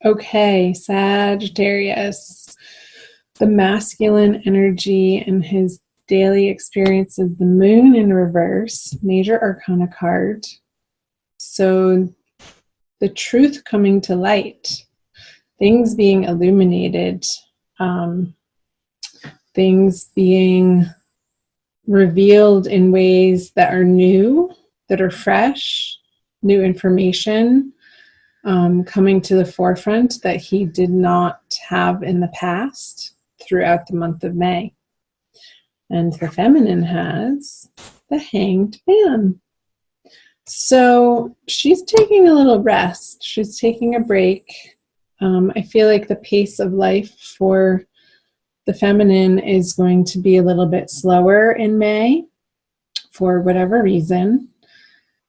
Okay, Sagittarius. The masculine energy in his daily experience is the moon in reverse, major arcana card. So the truth coming to light, things being illuminated, things being revealed in ways that are new, that are fresh, new information coming to the forefront that he did not have in the past throughout the month of May. And the feminine has the Hanged Man. So she's taking a little rest. She's taking a break. I feel like the pace of life for the feminine is going to be a little bit slower in May for whatever reason.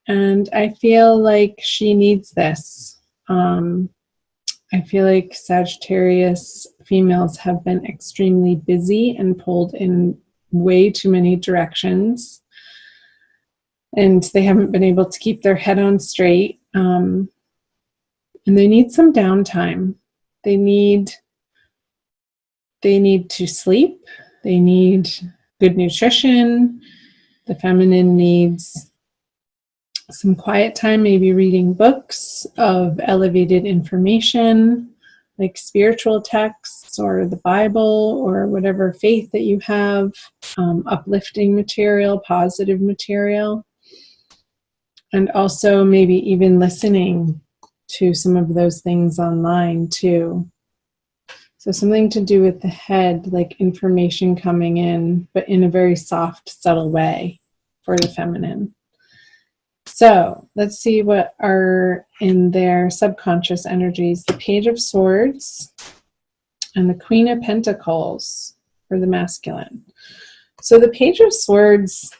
And I feel like she needs this. I feel like Sagittarius females have been extremely busy and pulled in way too many directions. And they haven't been able to keep their head on straight. And they need some downtime. They need to sleep. They need good nutrition. The feminine needs some quiet time, maybe reading books of elevated information, like spiritual texts or the Bible or whatever faith that you have, uplifting material, positive material, and also maybe even listening to some of those things online too. So something to do with the head, like information coming in, but in a very soft, subtle way for the feminine. So let's see what are in their subconscious energies. The Page of Swords and the Queen of Pentacles for the masculine. So the Page of Swords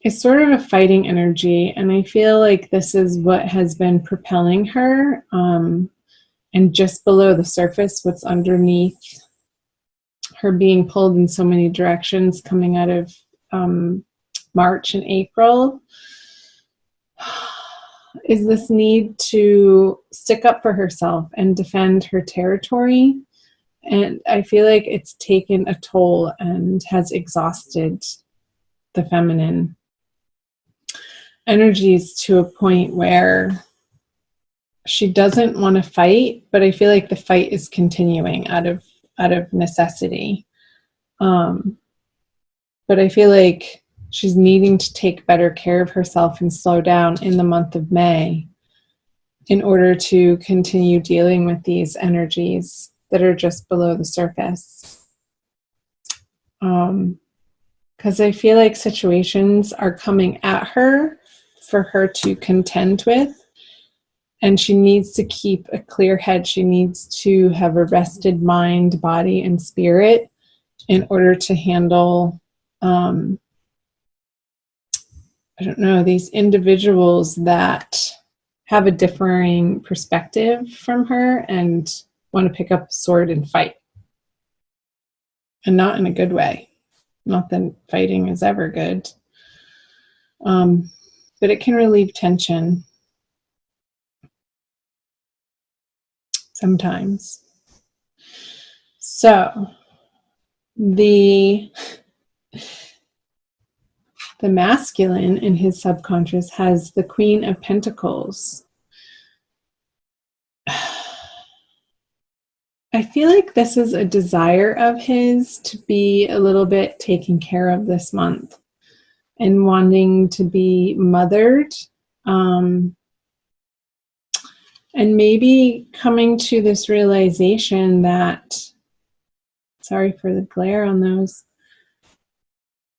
is sort of a fighting energy, and I feel like this is what has been propelling her. And just below the surface, what's underneath her being pulled in so many directions coming out of March and April is this need to stick up for herself and defend her territory. And I feel like it's taken a toll and has exhausted the feminine energies to a point where she doesn't want to fight, but I feel like the fight is continuing out of necessity. But I feel like she's needing to take better care of herself and slow down in the month of May in order to continue dealing with these energies that are just below the surface. Because I feel like situations are coming at her for her to contend with, and she needs to keep a clear head. She needs to have a rested mind, body, and spirit in order to handle these individuals that have a differing perspective from her and want to pick up a sword and fight. And not in a good way. Not that fighting is ever good. But it can relieve tension sometimes. So, the masculine in his subconscious has the Queen of Pentacles. I feel like this is a desire of his to be a little bit taken care of this month and wanting to be mothered. And maybe coming to this realization that, sorry for the glare on those,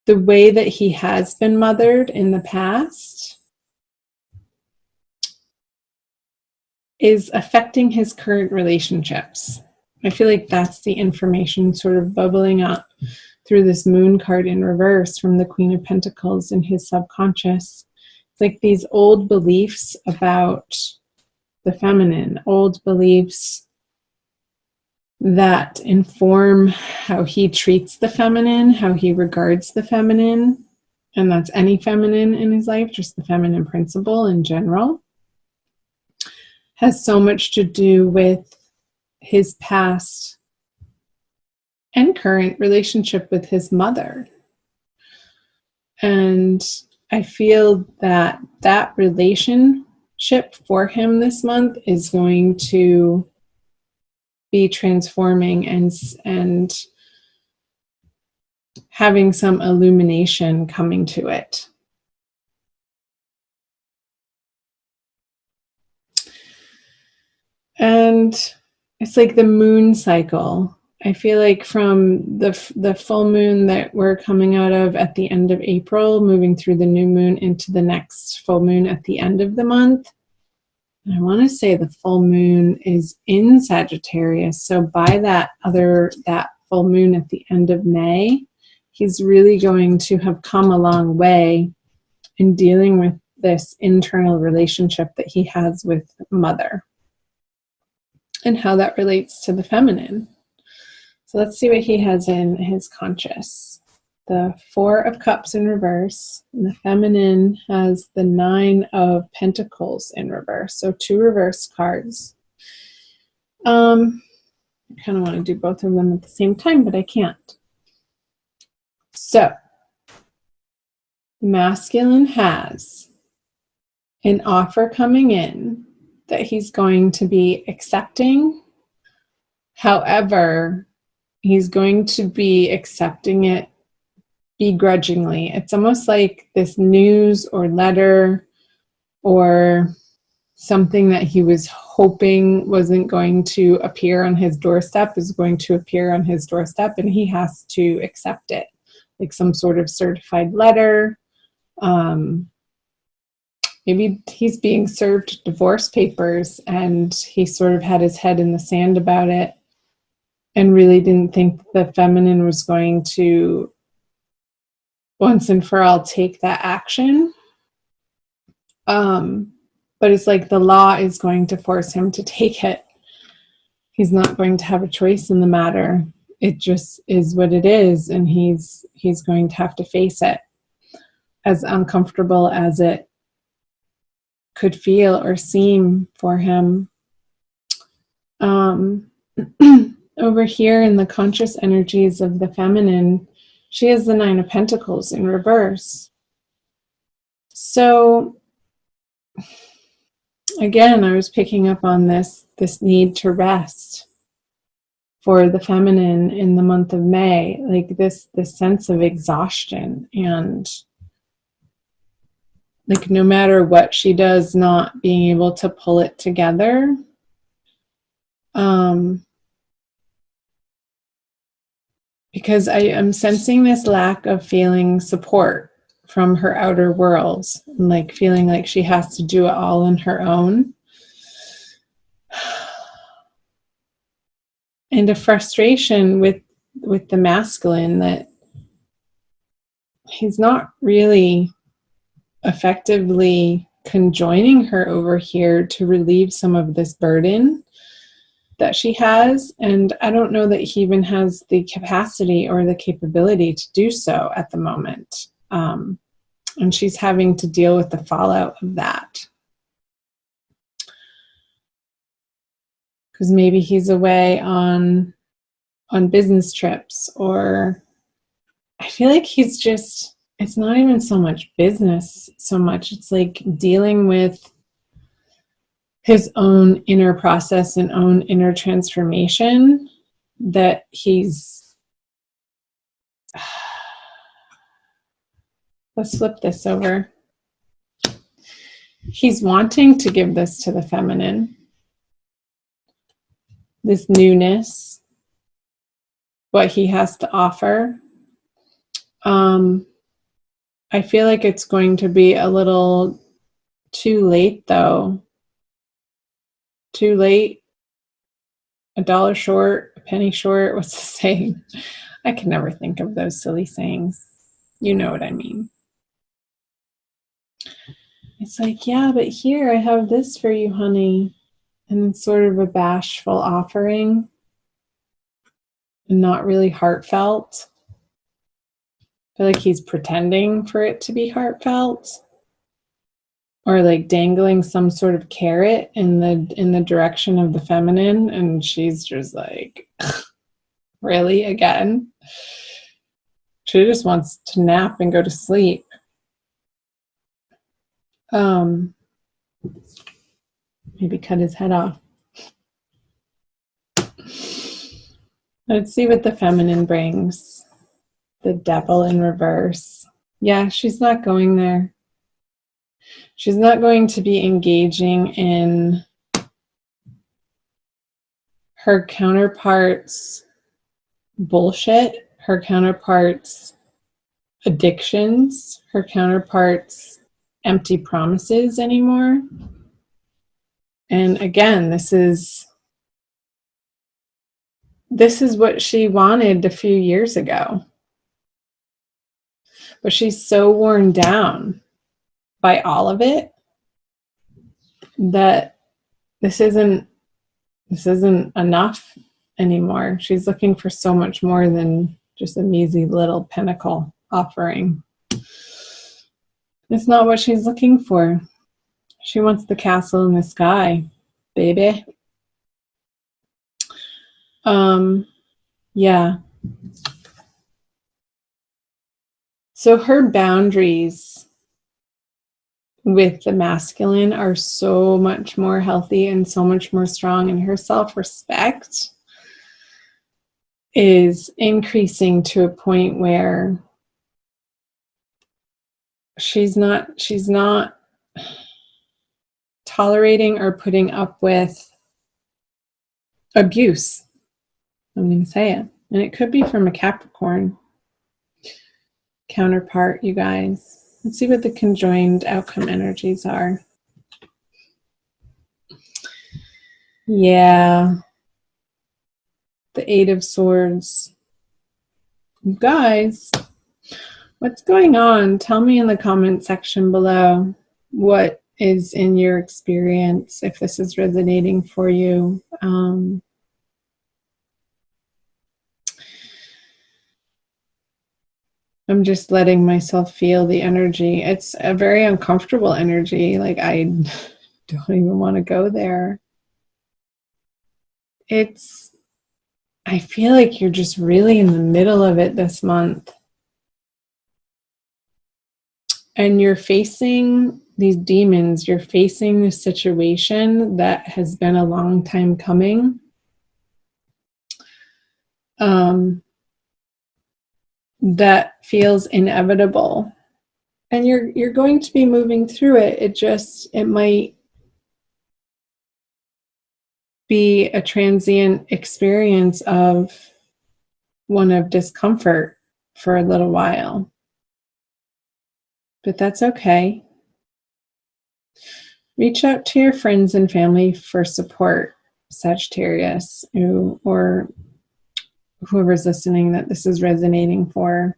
the way that he has been mothered in the past is affecting his current relationships. I feel like that's the information sort of bubbling up through this moon card in reverse from the Queen of Pentacles in his subconscious. It's like these old beliefs about the feminine, old beliefs that inform how he treats the feminine, how he regards the feminine, and that's any feminine in his life, just the feminine principle in general. has so much to do with his past and current relationship with his mother. And I feel that that relationship for him this month is going to be transforming and having some illumination coming to it. And it's like the moon cycle. I feel like from the full moon that we're coming out of at the end of April, moving through the new moon into the next full moon at the end of the month. And I want to say the full moon is in Sagittarius. So by that full moon at the end of May, he's really going to have come a long way in dealing with this internal relationship that he has with mother and how that relates to the feminine. So let's see what he has in his conscious. The 4 of Cups in reverse, and the feminine has the 9 of Pentacles in reverse. So 2 reverse cards. I kind of want to do both of them at the same time, but I can't. So, masculine has an offer coming in that he's going to be accepting. However, he's going to be accepting it begrudgingly. It's almost like this news or letter or something that he was hoping wasn't going to appear on his doorstep is going to appear on his doorstep, and he has to accept it, like some sort of certified letter. Maybe he's being served divorce papers and he sort of had his head in the sand about it and really didn't think the feminine was going to once and for all take that action. But it's like the law is going to force him to take it. He's not going to have a choice in the matter. It just is what it is, and he's going to have to face it, as uncomfortable as it could feel or seem for him. Over here in the conscious energies of the feminine, she has the 9 of Pentacles in reverse. So again, I was picking up on this need to rest for the feminine in the month of May, like this sense of exhaustion, and like no matter what she does, not being able to pull it together. Because I am sensing this lack of feeling support from her outer world, and like feeling like she has to do it all on her own. And a frustration with the masculine that he's not really effectively conjoining her over here to relieve some of this burden that she has. And I don't know that he even has the capacity or the capability to do so at the moment. And she's having to deal with the fallout of that. Because maybe he's away on business trips, or I feel like he's just, it's not even so much business so much. It's like dealing with his own inner process and own inner transformation that he's, let's flip this over. He's wanting to give this to the feminine, this newness, what he has to offer. I feel like it's going to be a little too late, though. Too late, a dollar short, a penny short. What's the saying? I can never think of those silly sayings. You know what I mean. It's like, yeah, but here I have this for you, honey. And it's sort of a bashful offering and not really heartfelt. I feel like he's pretending for it to be heartfelt. or like dangling some sort of carrot in the direction of the feminine, and she's just like, really, again? She just wants to nap and go to sleep. Maybe cut his head off. Let's see what the feminine brings. The devil in reverse. Yeah, she's not going there. She's not going to be engaging in her counterpart's bullshit, her counterpart's addictions, her counterpart's empty promises anymore. And again, this is what she wanted a few years ago. But she's so worn down by all of it that this isn't enough anymore. She's looking for so much more than just a measly little pinnacle offering. It's not what she's looking for. She wants the castle in the sky, baby. Yeah. So her boundaries with the masculine are so much more healthy and so much more strong, and her self-respect is increasing to a point where she's not tolerating or putting up with abuse. I'm going to say it. And it could be from a Capricorn counterpart, you guys. Let's see what the conjoined outcome energies are. Yeah. The Eight of Swords. You guys, what's going on? Tell me in the comment section below what is in your experience, if this is resonating for you. I'm just letting myself feel the energy. It's a very uncomfortable energy. Like, I don't even want to go there. I feel like you're just really in the middle of it this month. And you're facing these demons. You're facing this situation that has been a long time coming. That feels inevitable. And you're going to be moving through it. It might be a transient experience of one of discomfort for a little while. But that's okay. Reach out to your friends and family for support, Sagittarius, or whoever's listening that this is resonating for.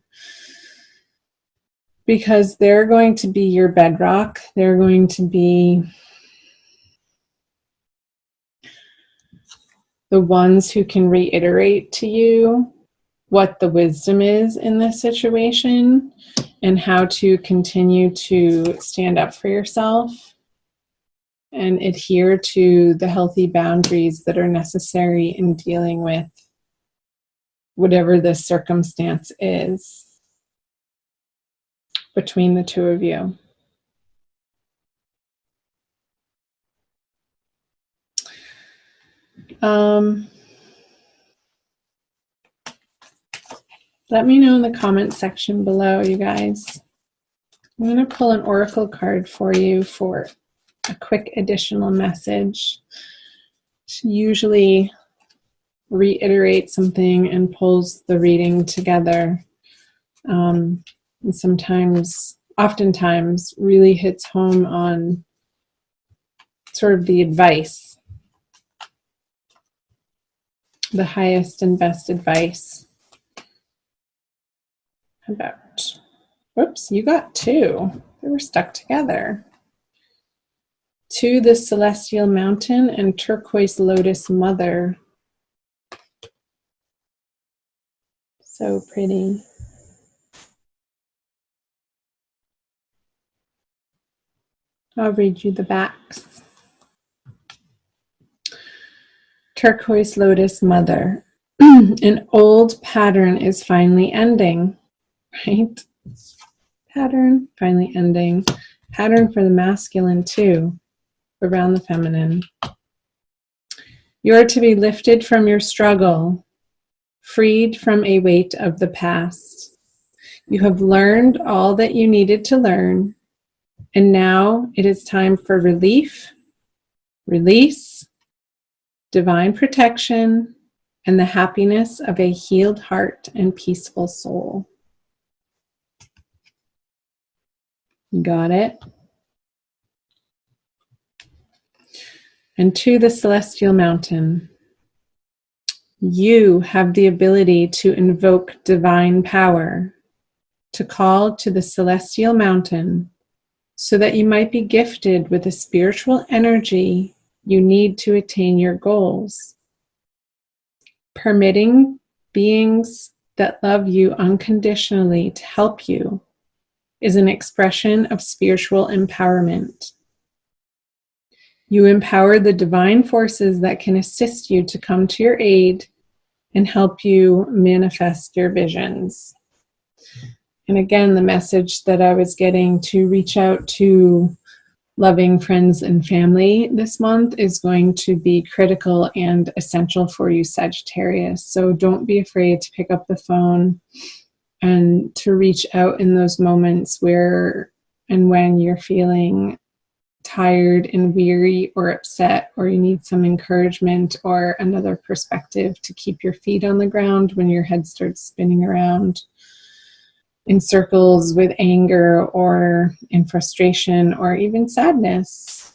Because they're going to be your bedrock. They're going to be the ones who can reiterate to you what the wisdom is in this situation and how to continue to stand up for yourself and adhere to the healthy boundaries that are necessary in dealing with whatever the circumstance is between the two of you. Let me know in the comment section below, you guys. I'm going to pull an oracle card for you for a quick additional message. She usually reiterates something and pulls the reading together. And oftentimes really hits home on sort of the advice, the highest and best advice. How about, whoops, you got two. They were stuck together. To the Celestial Mountain and Turquoise Lotus Mother. So pretty. I'll read you the backs. Turquoise Lotus Mother. An old pattern is finally ending, right? Pattern finally ending. Pattern for the masculine too, around the feminine. You are to be lifted from your struggle, freed from a weight of the past. You have learned all that you needed to learn, and now it is time for relief, release, divine protection, and the happiness of a healed heart and peaceful soul. You got it? And to the celestial mountain, you have the ability to invoke divine power, to call to the celestial mountain, so that you might be gifted with the spiritual energy you need to attain your goals. Permitting beings that love you unconditionally to help you is an expression of spiritual empowerment. You empower the divine forces that can assist you to come to your aid and help you manifest your visions. And again, the message that I was getting to reach out to loving friends and family this month is going to be critical and essential for you, Sagittarius. So don't be afraid to pick up the phone and to reach out in those moments where and when you're feeling tired and weary or upset, or you need some encouragement or another perspective to keep your feet on the ground when your head starts spinning around in circles with anger or in frustration or even sadness.